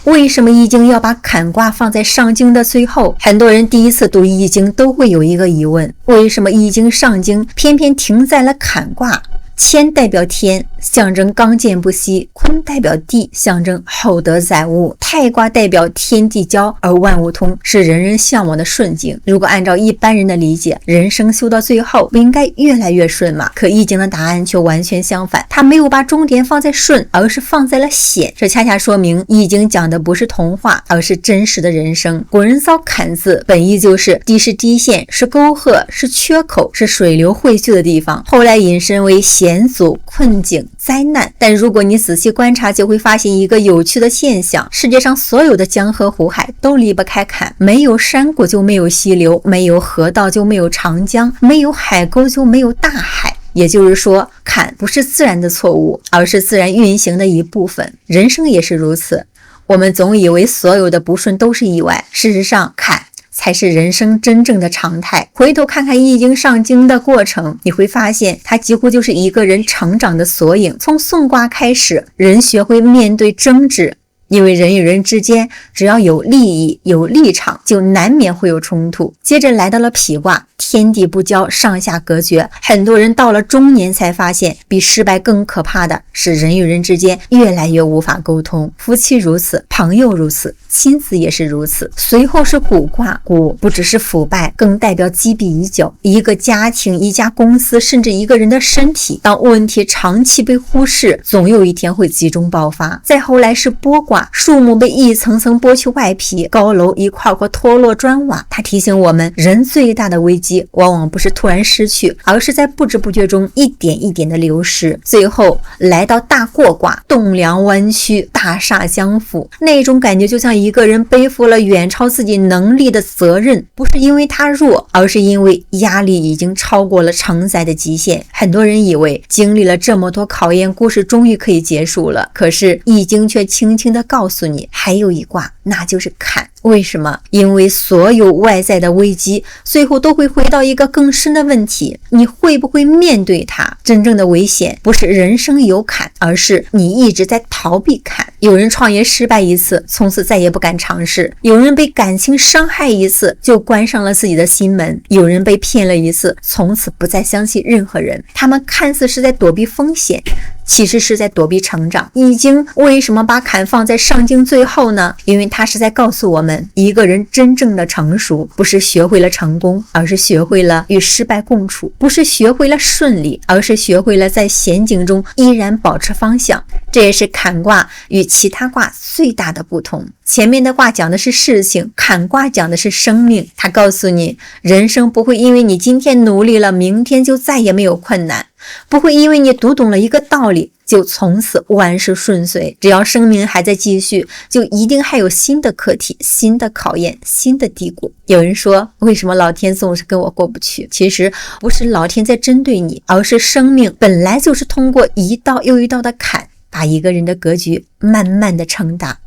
为什么易经要把坎卦放在上经的最后？很多人第一次读易经都会有一个疑问，为什么易经上经偏偏停在了坎卦？乾代表天，象征刚健不息；坤代表地，象征厚德载物；太卦代表天地交而万物通，是人人向往的顺境。如果按照一般人的理解，人生修到最后不应该越来越顺吗？可易经的答案却完全相反，它没有把终点放在顺，而是放在了险。这恰恰说明易经讲的不是童话，而是真实的人生。古人造坎字本意就是地是低陷，是沟壑，是缺口，是水流汇聚的地方，后来引申为险阻、困境、灾难。但如果你仔细观察，就会发现一个有趣的现象，世界上所有的江河湖海都离不开坎，没有山谷就没有溪流，没有河道就没有长江，没有海沟就没有大海。也就是说，坎不是自然的错误，而是自然运行的一部分。人生也是如此，我们总以为所有的不顺都是意外，事实上坎才是人生真正的常态。回头看看易经上经的过程，你会发现它几乎就是一个人成长的缩影。从宋卦开始，人学会面对争执，因为人与人之间只要有利益、有立场，就难免会有冲突。接着来到了否卦，天地不交，上下隔绝。很多人到了中年才发现，比失败更可怕的是人与人之间越来越无法沟通。夫妻如此，朋友如此，亲子也是如此。随后是谷卦，谷不只是腐败，更代表积弊已久。一个家庭、一家公司，甚至一个人的身体，当问题长期被忽视，总有一天会集中爆发。再后来是剥卦，树木被一层层剥去外皮，高楼一块块脱落砖瓦。它提醒我们，人最大的危机往往不是突然失去，而是在不知不觉中一点一点的流失。最后来到大过卦，栋梁弯曲，大厦将覆，那种感觉就像一个人背负了远超自己能力的责任，不是因为他弱，而是因为压力已经超过了承载的极限。很多人以为经历了这么多考验，故事终于可以结束了，可是易经却轻轻地告诉你，还有一卦，那就是坎。为什么？因为所有外在的危机最后都会回到一个更深的问题，你会不会面对它？真正的危险不是人生有坎，而是你一直在逃避坎。有人创业失败一次，从此再也不敢尝试；有人被感情伤害一次，就关上了自己的心门；有人被骗了一次，从此不再相信任何人。他们看似是在躲避风险，其实是在躲避成长。易经为什么把坎放在上经最后呢？因为它是在告诉我们，一个人真正的成熟，不是学会了成功，而是学会了与失败共处；不是学会了顺利，而是学会了在险境中依然保持方向。这也是坎卦与其他卦最大的不同。前面的卦讲的是事情，坎卦讲的是生命。它告诉你，人生不会因为你今天努力了，明天就再也没有困难；不会因为你读懂了一个道理，就从此万事顺遂。只要生命还在继续，就一定还有新的课题、新的考验、新的低谷。有人说，为什么老天总是跟我过不去？其实不是老天在针对你，而是生命本来就是通过一道又一道的坎，把一个人的格局慢慢的撑大。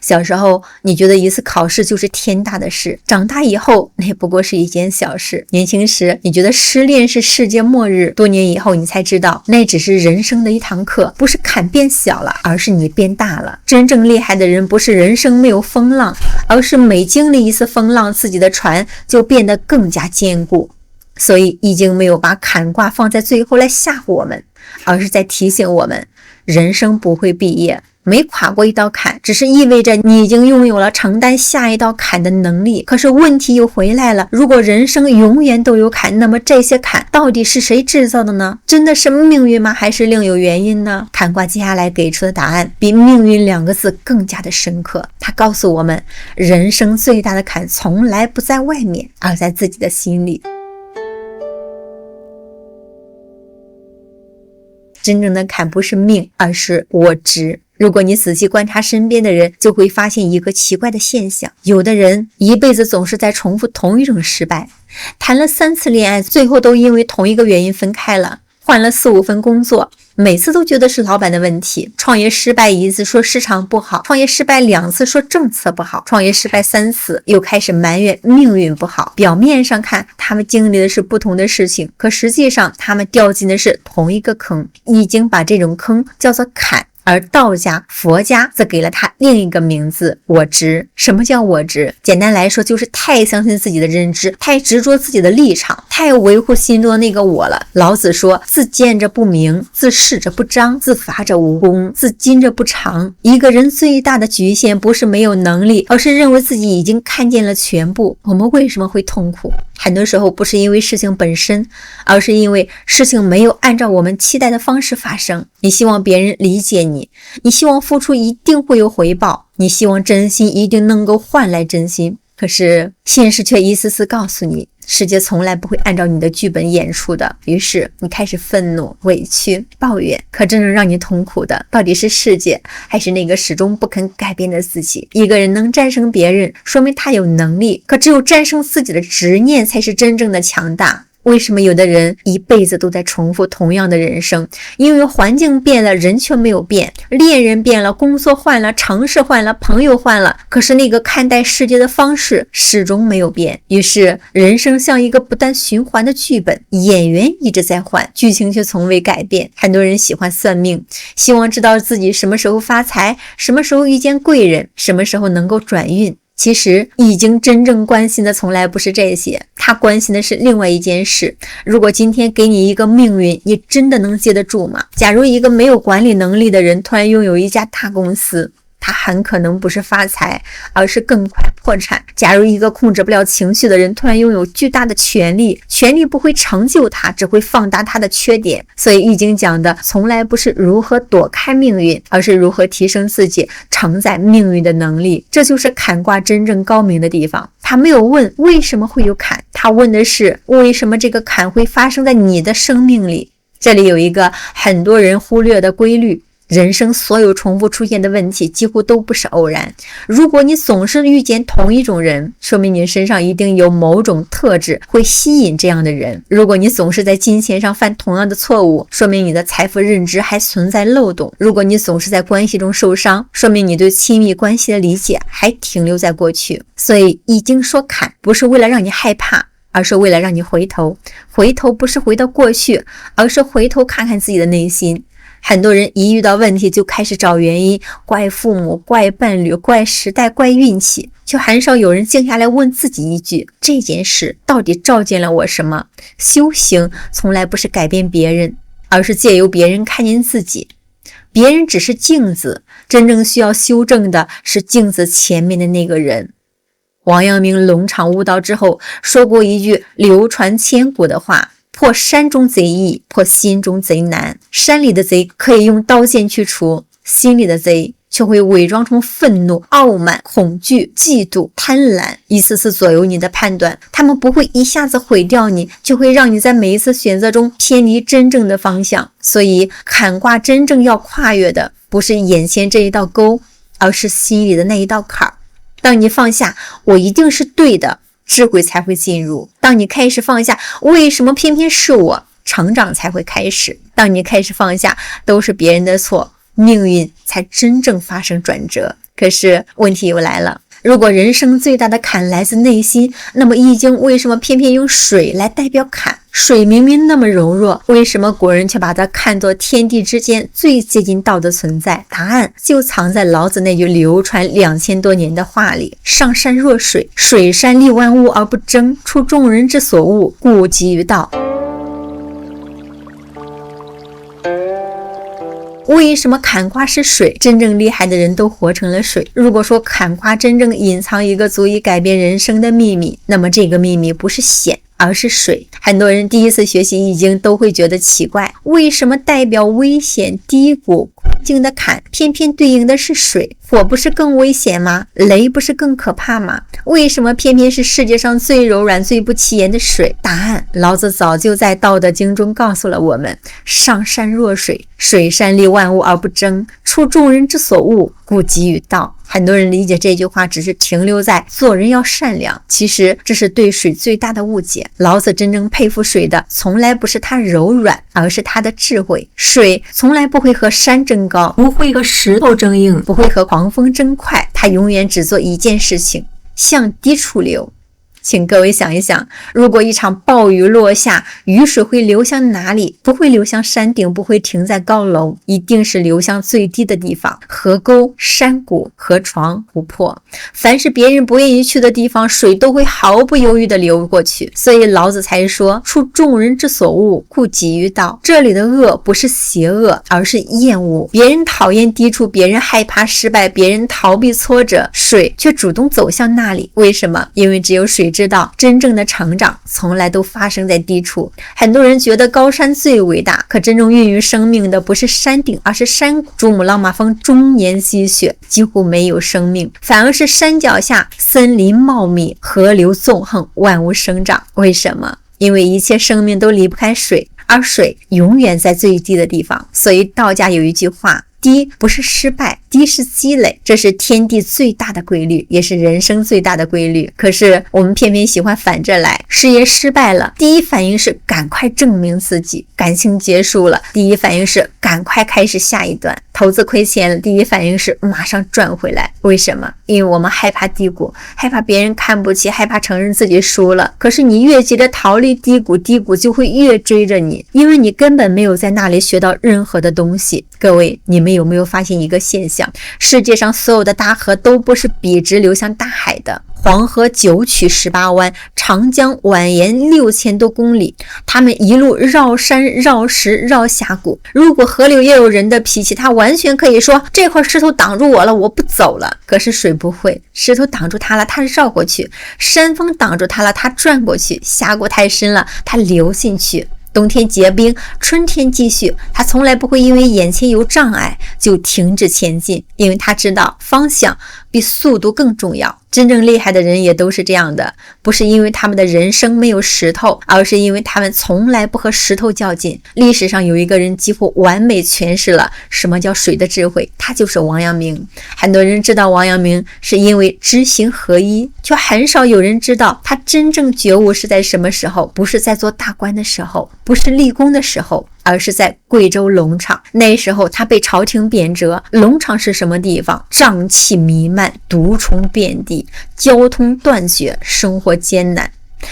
小时候你觉得一次考试就是天大的事，长大以后那不过是一件小事。年轻时你觉得失恋是世界末日，多年以后你才知道那只是人生的一堂课，不是坎变小了，而是你变大了。真正厉害的人不是人生没有风浪，而是每经历一次风浪，自己的船就变得更加坚固。所以易经没有把坎卦放在最后来吓唬我们，而是在提醒我们，人生不会毕业，没跨过一道坎，只是意味着你已经拥有了承担下一道坎的能力。可是问题又回来了，如果人生永远都有坎，那么这些坎到底是谁制造的呢？真的是命运吗？还是另有原因呢？坎卦接下来给出的答案比命运两个字更加的深刻。它告诉我们，人生最大的坎从来不在外面，而在自己的心里。真正的坎不是命，而是我执。如果你仔细观察身边的人，就会发现一个奇怪的现象，有的人一辈子总是在重复同一种失败，谈了3次恋爱，最后都因为同一个原因分开了；换了4、5份工作，每次都觉得是老板的问题；创业失败1次说市场不好，创业失败2次说政策不好，创业失败3次又开始埋怨命运不好。表面上看他们经历的是不同的事情，可实际上他们掉进的是同一个坑。易经把这种坑叫做坎，而道家、佛家则给了它另一个名字我执。什么叫我执？简单来说就是太相信自己的认知，太执着自己的立场，太维护心中的那个我了。老子说，自见者不明，自视者不彰，自伐者无功，自矜者不长。一个人最大的局限不是没有能力，而是认为自己已经看见了全部。我们为什么会痛苦？很多时候不是因为事情本身，而是因为事情没有按照我们期待的方式发生。你希望别人理解你，你希望付出一定会有回报，你希望真心一定能够换来真心，可是现实却一次次告诉你，世界从来不会按照你的剧本演出的。于是你开始愤怒、委屈、抱怨，可真正让你痛苦的到底是世界，还是那个始终不肯改变的自己？一个人能战胜别人，说明他有能力，可只有战胜自己的执念才是真正的强大。为什么有的人一辈子都在重复同样的人生？因为环境变了，人却没有变。恋人变了，工作换了，城市换了，朋友换了，可是那个看待世界的方式始终没有变。于是人生像一个不断循环的剧本，演员一直在换，剧情却从未改变。很多人喜欢算命，希望知道自己什么时候发财，什么时候遇见贵人，什么时候能够转运。其实易经真正关心的从来不是这些，他关心的是另外一件事。如果今天给你一个命运，你真的能接得住吗？假如一个没有管理能力的人突然拥有一家大公司，他很可能不是发财，而是更快破产。假如一个控制不了情绪的人突然拥有巨大的权力，权力不会成就他，只会放大他的缺点。所以易经讲的从来不是如何躲开命运，而是如何提升自己承载命运的能力。这就是坎卦真正高明的地方。他没有问为什么会有坎，他问的是为什么这个坎会发生在你的生命里。这里有一个很多人忽略的规律，人生所有重复出现的问题几乎都不是偶然。如果你总是遇见同一种人，说明你身上一定有某种特质会吸引这样的人。如果你总是在金钱上犯同样的错误，说明你的财富认知还存在漏洞。如果你总是在关系中受伤，说明你对亲密关系的理解还停留在过去。所以易经说坎，不是为了让你害怕，而是为了让你回头。回头不是回到过去，而是回头看看自己的内心。很多人一遇到问题就开始找原因，怪父母、怪伴侣、怪时代、怪运气，却很少有人静下来问自己一句，这件事到底照见了我什么？修行从来不是改变别人，而是借由别人看见自己。别人只是镜子，真正需要修正的是镜子前面的那个人。王阳明龙场悟道之后说过一句流传千古的话，破山中贼易，破心中贼难。山里的贼可以用刀剑去除，心里的贼却会伪装成愤怒、傲慢、恐惧、嫉妒、贪婪，一次次左右你的判断。他们不会一下子毁掉你，就会让你在每一次选择中偏离真正的方向。所以坎卦真正要跨越的不是眼前这一道沟，而是心里的那一道坎儿。当你放下我一定是对的，智慧才会进入。当你开始放下为什么偏偏是我，成长才会开始。当你开始放下都是别人的错，命运才真正发生转折。可是问题又来了，如果人生最大的坎来自内心，那么易经为什么偏偏用水来代表坎？水明明那么柔弱，为什么古人却把它看作天地之间最接近道的存在？答案就藏在老子那句流传2000多年的话里：上善若水，水善利万物而不争，出众人之所恶，故几于道。为什么坎卦是水？真正厉害的人都活成了水。如果说坎卦真正隐藏一个足以改变人生的秘密，那么这个秘密不是险，而是水。很多人第一次学习易经都会觉得奇怪，为什么代表危险、低谷、困境的坎偏偏对应的是水？火不是更危险吗？雷不是更可怕吗？为什么偏偏是世界上最柔软、最不起眼的水？答案老子早就在道德经中告诉了我们：上善若水，水善利万物而不争，出众人之所恶，故几于道。很多人理解这句话只是停留在做人要善良，其实这是对水最大的误解。老子真正佩服水的从来不是它柔软，而是它的智慧。水从来不会和山争高，不会和石头争硬，不会和狂风争快，它永远只做一件事情，向低处流。请各位想一想，如果一场暴雨落下，雨水会流向哪里？不会流向山顶，不会停在高楼，一定是流向最低的地方，河沟、山谷、河床、湖泊。凡是别人不愿意去的地方，水都会毫不犹豫地流过去。所以老子才说，处众人之所恶，故几于道。这里的恶不是邪恶，而是厌恶。别人讨厌低处，别人害怕失败，别人逃避挫折，水却主动走向那里。为什么？因为只有水知道，真正的成长从来都发生在低处。很多人觉得高山最伟大，可真正孕育生命的不是山顶，而是山谷。珠穆朗玛峰终年积雪，几乎没有生命，反而是山脚下森林茂密，河流纵横，万物生长。为什么？因为一切生命都离不开水，而水永远在最低的地方。所以道家有一句话，低不是失败，低是积累，这是天地最大的规律，也是人生最大的规律。可是我们偏偏喜欢反着来，事业失败了，第一反应是赶快证明自己；感情结束了，第一反应是赶快开始下一段；投资亏钱了，第一反应是马上赚回来。为什么？因为我们害怕低谷，害怕别人看不起，害怕承认自己输了。可是你越急着逃离低谷，低谷就会越追着你，因为你根本没有在那里学到任何的东西。各位，你们有没有发现一个现象？世界上所有的大河都不是笔直流向大海的。黄河9曲18弯，长江蜿蜒6000多公里，他们一路绕山绕石绕峡谷。如果河流也有人的脾气，它完全可以说，这块石头挡住我了，我不走了。可是水不会，石头挡住它了，它绕过去；山峰挡住它了，它转过去；峡谷太深了，它流进去。冬天结冰，春天继续，他从来不会因为眼前有障碍就停止前进，因为他知道方向比速度更重要。真正厉害的人也都是这样的，不是因为他们的人生没有石头，而是因为他们从来不和石头较劲。历史上有一个人几乎完美诠释了什么叫水的智慧，他就是王阳明。很多人知道王阳明是因为知行合一，却很少有人知道他真正觉悟是在什么时候，不是在做大官的时候，不是立功的时候，而是在贵州龙场。那时候他被朝廷贬谪，龙场是什么地方？瘴气弥漫，毒虫遍地，交通断绝，生活艰难。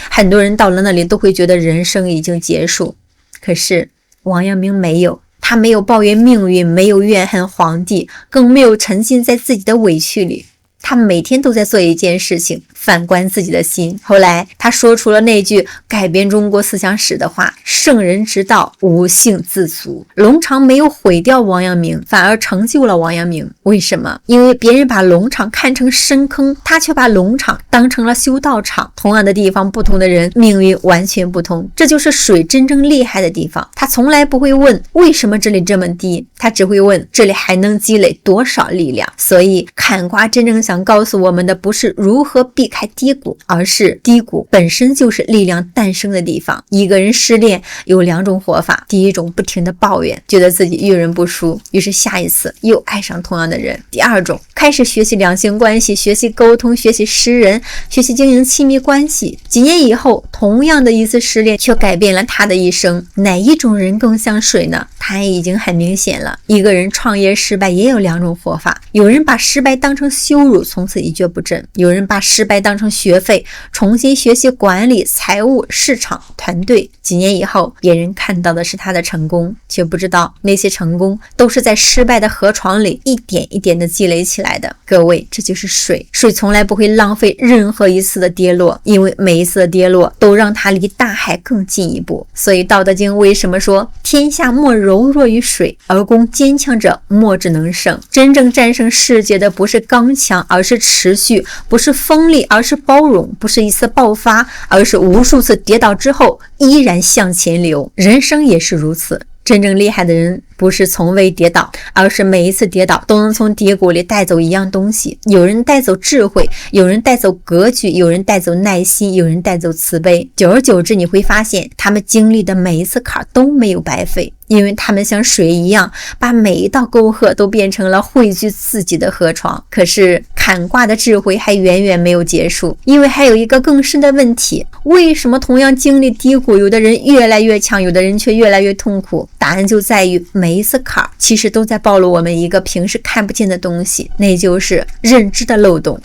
很多人到了那里都会觉得人生已经结束，可是王阳明没有，他没有抱怨命运，没有怨恨皇帝，更没有沉浸在自己的委屈里。他每天都在做一件事情，反观自己的心。后来他说出了那句改变中国思想史的话，圣人之道，无性自足。龙场没有毁掉王阳明，反而成就了王阳明。为什么？因为别人把龙场看成深坑，他却把龙场当成了修道场。同样的地方，不同的人，命运完全不同。这就是水真正厉害的地方，他从来不会问为什么这里这么低，他只会问这里还能积累多少力量。所以坎卦真正想告诉我们的不是如何避开低谷，而是低谷本身就是力量诞生的地方。一个人失恋有2种活法，第一种不停的抱怨，觉得自己遇人不淑，于是下一次又爱上同样的人。第二种，开始学习两性关系，学习沟通，学习识人，学习经营亲密关系。几年以后，同样的一次失恋却改变了他的一生。哪一种人更像水呢？答案已经很明显了。一个人创业失败也有2种活法，有人把失败当成羞辱，从此一蹶不振；有人把失败当成学费，重新学习管理、财务、市场、团队。几年以后，别人看到的是他的成功，却不知道那些成功都是在失败的河床里一点一点的积累起来的。各位，这就是水。水从来不会浪费任何一次的跌落，因为每一次的跌落都让它离大海更进一步。所以道德经为什么说天下莫柔弱于水，而攻坚强者莫之能胜。真正战胜世界的不是刚强，而是持续；不是锋利，而是包容；不是一次爆发，而是无数次跌倒之后依然向前流。人生也是如此，真正厉害的人不是从未跌倒，而是每一次跌倒都能从低谷里带走一样东西。有人带走智慧，有人带走格局，有人带走耐心，有人带走慈悲。久而久之，你会发现他们经历的每一次坎都没有白费，因为他们像水一样，把每一道沟壑都变成了汇聚自己的河床。可是坎卦的智慧还远远没有结束，因为还有一个更深的问题：为什么同样经历低谷，有的人越来越强，有的人却越来越痛苦？答案就在于每一次坎其实都在暴露我们一个平时看不见的东西，那就是认知的漏洞。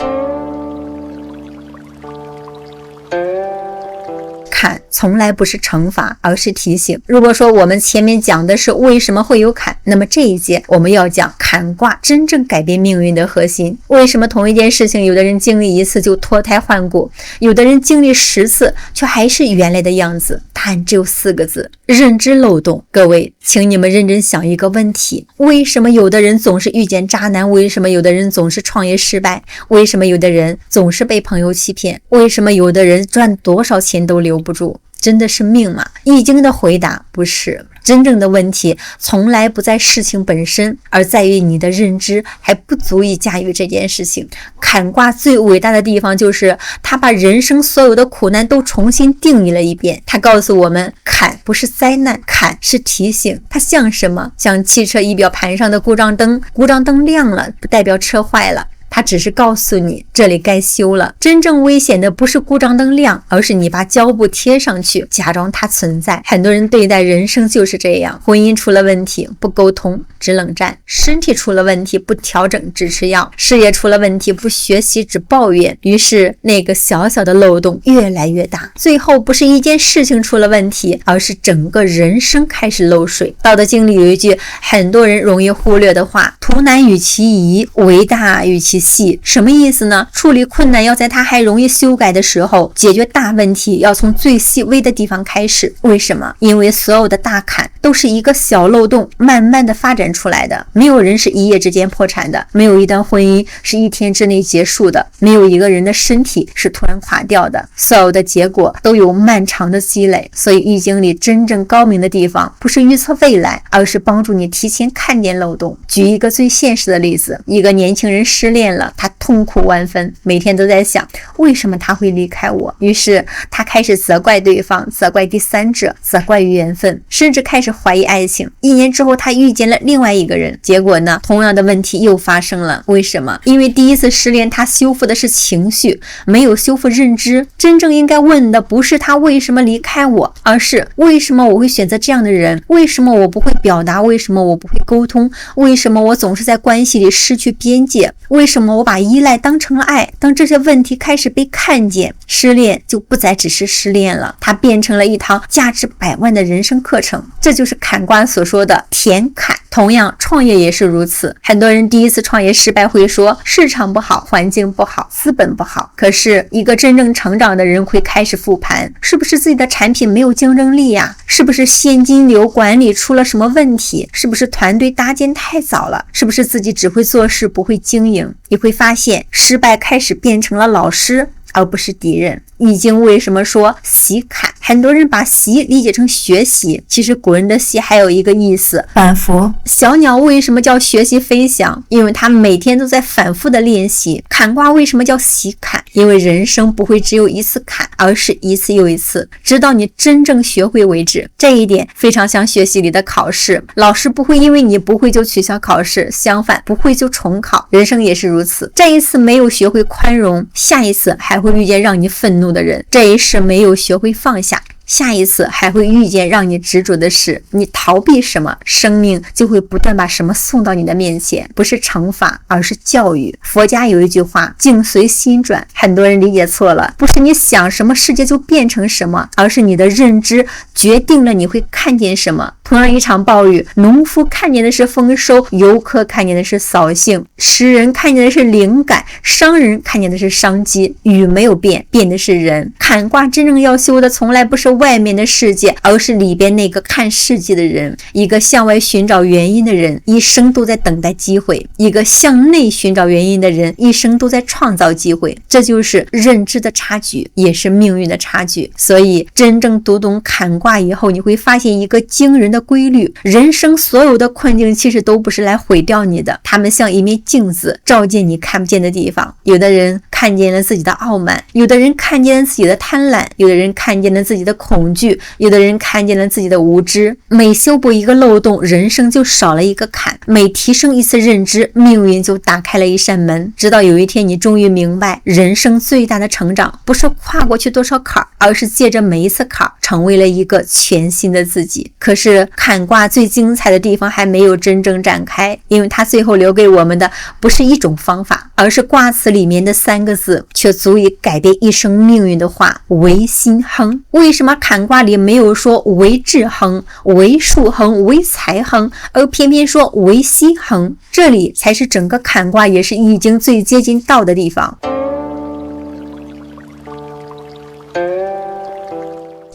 坎从来不是惩罚，而是提醒。如果说我们前面讲的是为什么会有坎，那么这一节我们要讲坎卦真正改变命运的核心。为什么同一件事情，有的人经历一次就脱胎换骨，有的人经历10次却还是原来的样子？答案只有4个字：认知漏洞。各位，请你们认真想一个问题，为什么有的人总是遇见渣男？为什么有的人总是创业失败？为什么有的人总是被朋友欺骗？为什么有的人赚多少钱都留不住？真的是命吗？易经的回答不是。真正的问题从来不在事情本身，而在于你的认知还不足以驾驭这件事情。坎卦最伟大的地方就是它把人生所有的苦难都重新定义了一遍。它告诉我们，坎不是灾难，坎是提醒。它像什么？像汽车仪表盘上的故障灯，故障灯亮了不代表车坏了，它只是告诉你这里该修了。真正危险的不是故障灯亮，而是你把胶布贴上去，假装它存在。很多人对待人生就是这样，婚姻出了问题不沟通只冷战，身体出了问题不调整只吃药，事业出了问题不学习只抱怨。于是那个小小的漏洞越来越大，最后不是一件事情出了问题，而是整个人生开始漏水。道德经里有一句很多人容易忽略的话：图难与其易，为大与其细。什么意思呢？处理困难要在它还容易修改的时候，解决大问题要从最细微的地方开始。为什么？因为所有的大坎都是一个小漏洞慢慢的发展出来的。没有人是一夜之间破产的，没有一段婚姻是一天之内结束的，没有一个人的身体是突然垮掉的，所有的结果都有漫长的积累。所以易经里真正高明的地方不是预测未来，而是帮助你提前看见漏洞。举一个最现实的例子，一个年轻人失恋了，他痛苦万分，每天都在想为什么他会离开我。于是他开始责怪对方，责怪第三者，责怪缘分，甚至开始怀疑爱情。1年之后他遇见了另外一个人，结果呢，同样的问题又发生了。为什么？因为第一次失恋他修复的是情绪，没有修复认知。真正应该问的不是他为什么离开我，而是为什么我会选择这样的人？为什么我不会表达？为什么我不会沟通？为什么我总是在关系里失去边界？为什么我把依赖当成了爱？当这些问题开始被看见，失恋就不再只是失恋了，它变成了一堂价值100万的人生课程。这就是坎卦所说的填坎。同样，创业也是如此。很多人第一次创业失败会说市场不好，环境不好，资本不好。可是一个真正成长的人会开始复盘，是不是自己的产品没有竞争力呀？是不是现金流管理出了什么问题？是不是团队搭建太早了？是不是自己只会做事不会经营？你会发现失败开始变成了老师，而不是敌人。易经为什么说习坎？很多人把习理解成学习，其实古人的习还有一个意思，反复。小鸟为什么叫学习飞翔？因为它每天都在反复的练习。坎卦为什么叫习坎？因为人生不会只有一次坎，而是一次又一次，直到你真正学会为止。这一点非常像学习里的考试，老师不会因为你不会就取消考试，相反不会就重考。人生也是如此，这一次没有学会宽容，下一次还会遇见让你愤怒的人。这一世没有学会放下，下一次还会遇见让你执着的事。你逃避什么，生命就会不断把什么送到你的面前，不是惩罚，而是教育。佛家有一句话，境随心转，很多人理解错了，不是你想什么世界就变成什么，而是你的认知决定了你会看见什么。同样一场暴雨，农夫看见的是丰收，游客看见的是扫兴，诗人看见的是灵感，商人看见的是商机。雨没有变，变的是人。坎卦真正要修的从来不是外面的世界，而是里边那个看世界的人。一个向外寻找原因的人，一生都在等待机会；一个向内寻找原因的人，一生都在创造机会。这就是认知的差距，也是命运的差距。所以真正读懂坎卦以后，你会发现一个惊人的规律，人生所有的困境其实都不是来毁掉你的，他们像一面镜子，照见你看不见的地方。有的人看见了自己的傲慢，有的人看见了自己的贪婪，有的人看见了自己的恐惧，有的人看见了自己的无知。每修补一个漏洞，人生就少了一个坎；每提升一次认知，命运就打开了一扇门。直到有一天你终于明白，人生最大的成长不是跨过去多少坎，而是借着每一次坎成为了一个全新的自己。可是坎卦最精彩的地方还没有真正展开，因为它最后留给我们的不是一种方法，而是卦辞里面的3个字却足以改变一生命运的话，为心亨。为什么坎卦里没有说为智亨、为术亨、为财亨，而偏偏说为心亨？这里才是整个坎卦也是易经最接近道的地方。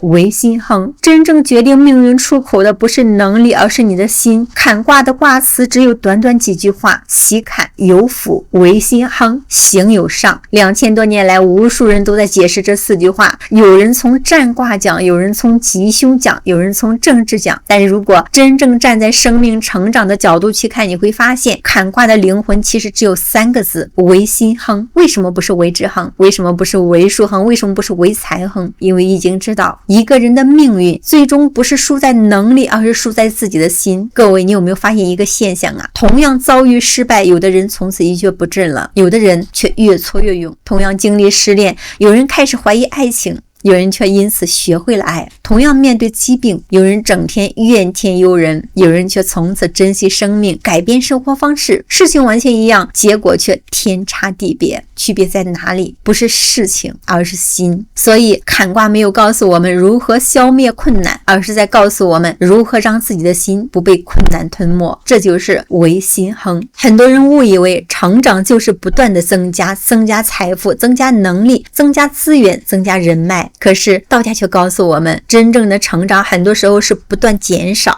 为心亨，真正决定命运出口的不是能力，而是你的心。坎卦的卦辞只有短短几句话：喜坎有福，为心亨，行有上。2000多年来，无数人都在解释这4句话，有人从占卦讲，有人从吉凶讲，有人从政治讲。但是如果真正站在生命成长的角度去看，你会发现坎卦的灵魂其实只有3个字：为心亨。为什么不是为智亨？为什么不是为术亨？为什么不是为财亨？因为易经知道，一个人的命运最终不是输在能力，而是输在自己的心。各位，你有没有发现一个现象啊？同样遭遇失败，有的人从此一蹶不振了，有的人却越挫越勇。同样经历失恋，有人开始怀疑爱情，有人却因此学会了爱。同样面对疾病，有人整天怨天尤人，有人却从此珍惜生命，改变生活方式。事情完全一样，结果却天差地别。区别在哪里？不是事情，而是心。所以坎卦没有告诉我们如何消灭困难，而是在告诉我们如何让自己的心不被困难吞没。这就是为心亨。很多人误以为成长就是不断的增加财富，增加能力，增加资源，增加人脉。可是道家却告诉我们，真正的成长很多时候是不断减少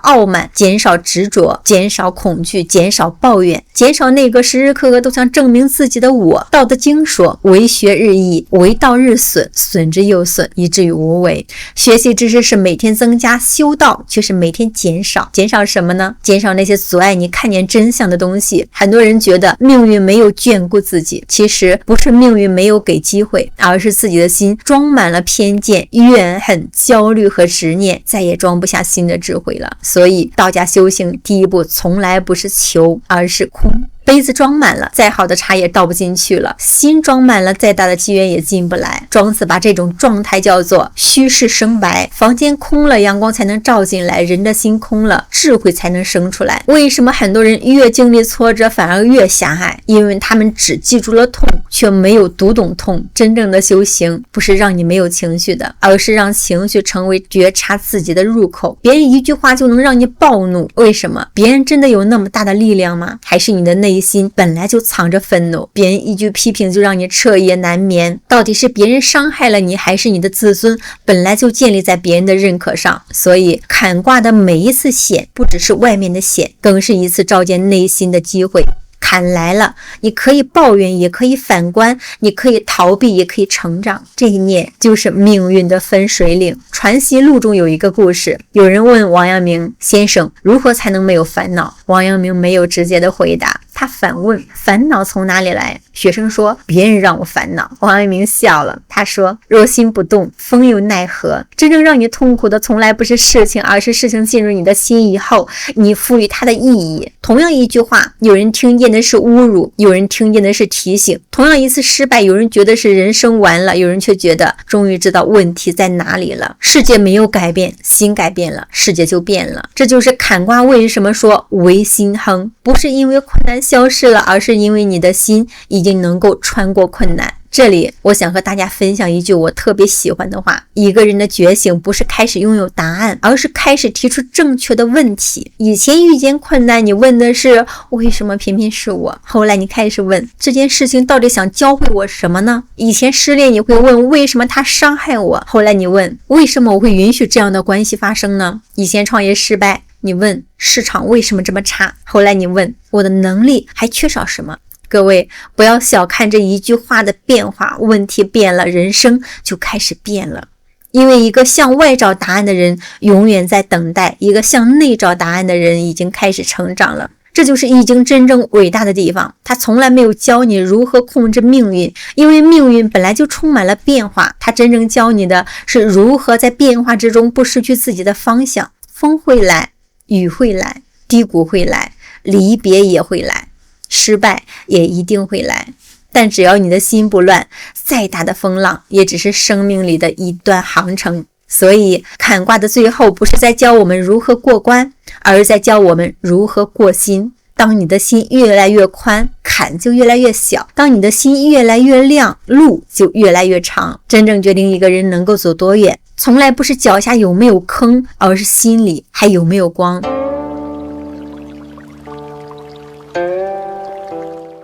傲慢，减少执着，减少恐惧，减少抱怨，减少那个时时刻刻都想证明自己的我。道德经说，为学日益，为道日损，损之又损，以至于无为。学习知识是每天增加，修道却是每天减少。减少什么呢？减少那些阻碍你看见真相的东西。很多人觉得命运没有眷顾自己，其实不是命运没有给机会，而是自己的心装满了偏见、怨恨、焦虑和执念，再也装不下新的智慧了。所以道家修行第一步从来不是求，而是空。杯子装满了，再好的茶也倒不进去了；心装满了，再大的机缘也进不来。庄子把这种状态叫做虚室生白。房间空了，阳光才能照进来；人的心空了，智慧才能生出来。为什么很多人越经历挫折反而越狭隘？因为他们只记住了痛，却没有读懂痛。真正的修行不是让你没有情绪的，而是让情绪成为觉察自己的入口。别人一句话就能让你暴怒，为什么？别人真的有那么大的力量吗？还是你的内心本来就藏着愤怒，别人一句批评就让你彻夜难眠？到底是别人伤害了你，还是你的自尊本来就建立在别人的认可上？所以坎卦的每一次险，不只是外面的险，更是一次照见内心的机会。坎来了，你可以抱怨，也可以反观，你可以逃避，也可以成长。这一念就是命运的分水岭。传习录中有一个故事，有人问王阳明先生如何才能没有烦恼。王阳明没有直接的回答，他反问，烦恼从哪里来？学生说，别人让我烦恼。王阳明笑了，他说，若心不动，风又奈何？真正让你痛苦的从来不是事情，而是事情进入你的心以后，你赋予它的意义。同样一句话，有人听见的是侮辱，有人听见的是提醒。同样一次失败，有人觉得是人生完了，有人却觉得终于知道问题在哪里了。世界没有改变，心改变了，世界就变了。这就是坎卦为什么说为心亨，不是因为困难消失了，而是因为你的心已经能够穿过困难。这里我想和大家分享一句我特别喜欢的话，一个人的觉醒不是开始拥有答案，而是开始提出正确的问题。以前遇见困难，你问的是为什么偏偏是我，后来你开始问这件事情到底想教会我什么呢？以前失恋你会问为什么他伤害我，后来你问为什么我会允许这样的关系发生呢？以前创业失败，你问市场为什么这么差，后来你问我的能力还缺少什么。各位不要小看这一句话的变化，问题变了，人生就开始变了。因为一个向外找答案的人永远在等待，一个向内找答案的人已经开始成长了。这就是易经真正伟大的地方，它从来没有教你如何控制命运，因为命运本来就充满了变化，它真正教你的是如何在变化之中不失去自己的方向。风会来，雨会来，低谷会来，离别也会来，失败也一定会来，但只要你的心不乱，再大的风浪也只是生命里的一段航程。所以坎卦的最后不是在教我们如何过关，而是在教我们如何过心。当你的心越来越宽，坎就越来越小；当你的心越来越亮，路就越来越长。真正决定一个人能够走多远，从来不是脚下有没有坑，而是心里还有没有光。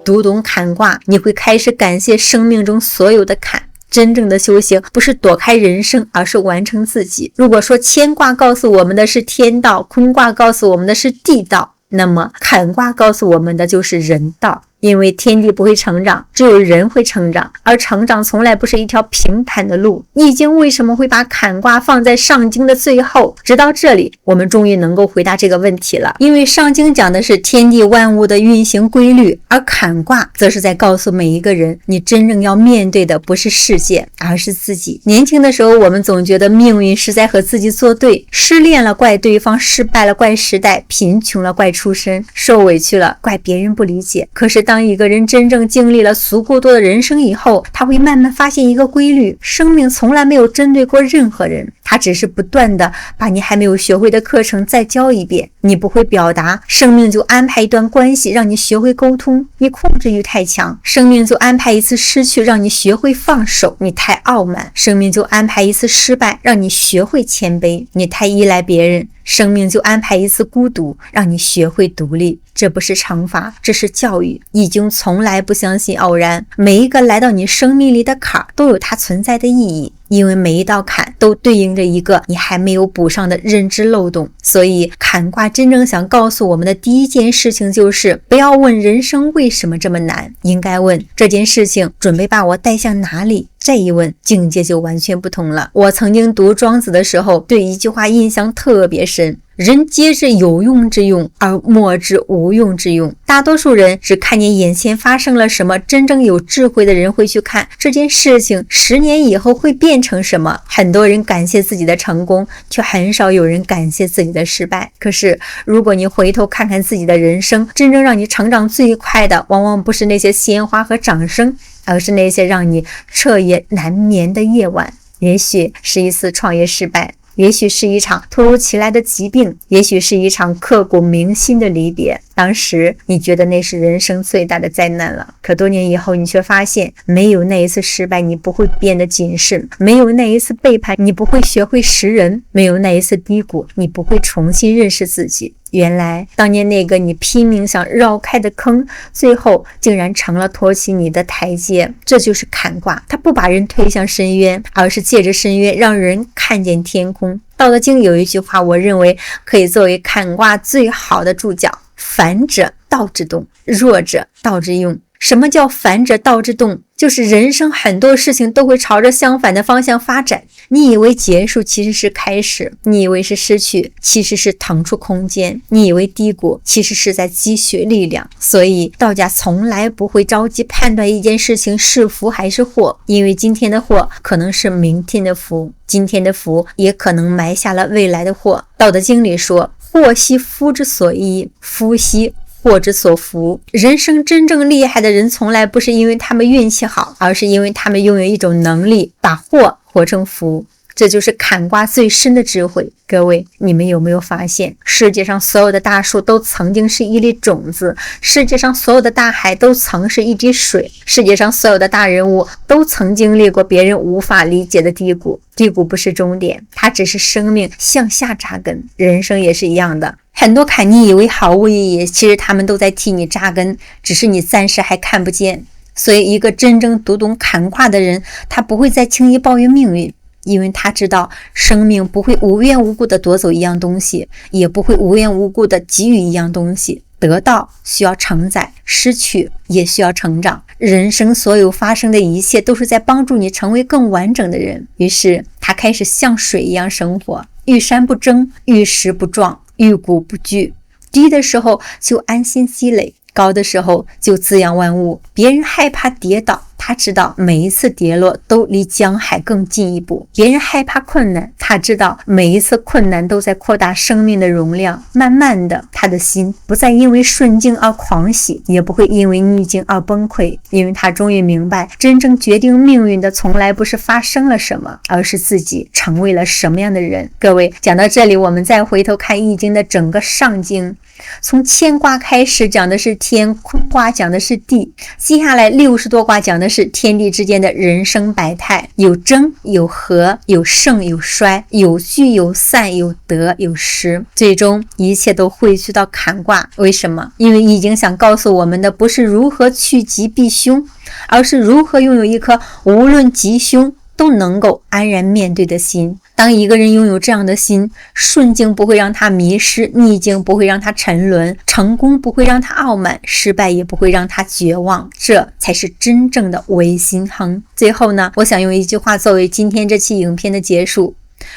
读懂坎卦，你会开始感谢生命中所有的坎。真正的修行不是躲开人生，而是完成自己。如果说乾卦告诉我们的是天道，坤卦告诉我们的是地道，那么坎卦告诉我们的就是人道。因为天地不会成长，只有人会成长，而成长从来不是一条平坦的路。易经为什么会把坎卦放在上经的最后？直到这里，我们终于能够回答这个问题了。因为上经讲的是天地万物的运行规律，而坎卦则是在告诉每一个人，你真正要面对的不是世界，而是自己。年轻的时候，我们总觉得命运是在和自己作对，失恋了怪对方，失败了怪时代，贫穷了怪出身，受委屈了怪别人不理解。可是当一个人真正经历了足够多的人生以后，他会慢慢发现一个规律，生命从来没有针对过任何人，他只是不断的把你还没有学会的课程再教一遍。你不会表达，生命就安排一段关系让你学会沟通，你控制欲太强；生命就安排一次失去让你学会放手，你太傲慢；生命就安排一次失败让你学会谦卑，你太依赖别人；生命就安排一次孤独让你学会独立。这不是惩罚，这是教育。易经从来不相信偶然，每一个来到你生命里的坎都有它存在的意义，因为每一道坎都对应着一个你还没有补上的认知漏洞。所以坎卦真正想告诉我们的第一件事情就是，不要问人生为什么这么难，应该问这件事情准备把我带向哪里。这一问，境界就完全不同了。我曾经读庄子的时候，对一句话印象特别深，人皆知有用之用，而莫知无用之用。大多数人只看见眼前发生了什么，真正有智慧的人会去看这件事情10年以后会变成什么。很多人感谢自己的成功，却很少有人感谢自己的失败。可是如果你回头看看自己的人生，真正让你成长最快的，往往不是那些鲜花和掌声，而是那些让你彻夜难眠的夜晚。也许是一次创业失败，也许是一场突如其来的疾病，也许是一场刻骨铭心的离别。当时你觉得那是人生最大的灾难了，可多年以后你却发现，没有那一次失败，你不会变得谨慎；没有那一次背叛，你不会学会识人；没有那一次低谷，你不会重新认识自己。原来当年那个你拼命想绕开的坑，最后竟然成了托起你的台阶。这就是坎卦，它不把人推向深渊，而是借着深渊让人看见天空。道德经有一句话，我认为可以作为坎卦最好的注脚：反者道之动，弱者道之用。什么叫反者道之动？就是人生很多事情都会朝着相反的方向发展。你以为结束，其实是开始；你以为是失去，其实是腾出空间；你以为低谷，其实是在积蓄力量。所以道家从来不会着急判断一件事情是福还是祸，因为今天的祸可能是明天的福，今天的福也可能埋下了未来的祸。道德经里说，祸兮福之所依，福兮祸之所伏。人生真正厉害的人，从来不是因为他们运气好，而是因为他们拥有一种能力，把祸活成福。这就是坎卦最深的智慧。各位，你们有没有发现，世界上所有的大树都曾经是一粒种子，世界上所有的大海都曾是一滴水，世界上所有的大人物都曾经历过别人无法理解的低谷。低谷不是终点，它只是生命向下扎根。人生也是一样的，很多坎你以为毫无意义，其实他们都在替你扎根，只是你暂时还看不见。所以一个真正读懂坎卦的人，他不会再轻易抱怨命运，因为他知道生命不会无缘无故的夺走一样东西，也不会无缘无故的给予一样东西。得到需要承载，失去也需要成长。人生所有发生的一切都是在帮助你成为更完整的人。于是他开始像水一样生活，遇山不争，遇石不撞，遇谷不惧。低的时候就安心积累，高的时候就滋养万物。别人害怕跌倒，他知道每一次跌落都离江海更进一步；别人害怕困难，他知道每一次困难都在扩大生命的容量。慢慢的，他的心不再因为顺境而狂喜，也不会因为逆境而崩溃，因为他终于明白，真正决定命运的从来不是发生了什么，而是自己成为了什么样的人。各位，讲到这里，我们再回头看易经的整个上经，从乾卦开始讲的是天，坤卦讲的是地，接下来60多卦讲的是天地之间的人生百态，有争有和，有盛有衰，有聚有散，有得有失，最终一切都汇聚到坎卦。为什么？因为易经想告诉我们的不是如何趋吉避凶，而是如何拥有一颗无论吉凶都能够安然面对的心。当一个人拥有这样的心，顺境不会让他迷失，逆境不会让他沉沦，成功不会让他傲慢，失败也不会让他绝望，这才是真正的唯心亨。最后呢，我想用一句话作为今天这期影片的结束：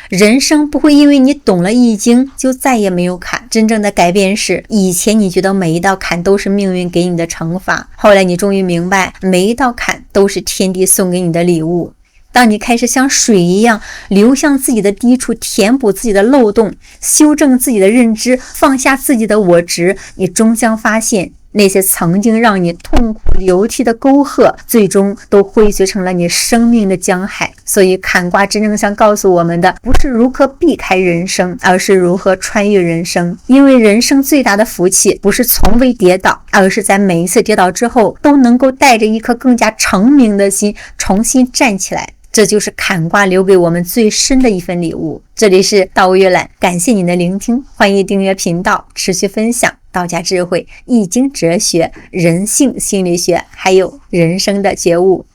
人生不会因为你懂了易经就再也没有坎，真正的改变是，以前你觉得每一道坎都是命运给你的惩罚，后来你终于明白，每一道坎都是天地送给你的礼物。当你开始像水一样流向自己的低处，填补自己的漏洞，修正自己的认知，放下自己的我执，你终将发现，那些曾经让你痛苦流涕的沟壑，最终都汇聚成了你生命的江海。所以坎卦真正想告诉我们的，不是如何避开人生，而是如何穿越人生。因为人生最大的福气，不是从未跌倒，而是在每一次跌倒之后，都能够带着一颗更加澄明的心，重新站起来。这就是坎卦留给我们最深的一份礼物。这里是道物阅览，感谢您的聆听，欢迎订阅频道，持续分享道家智慧、易经哲学、人性心理学，还有人生的觉悟。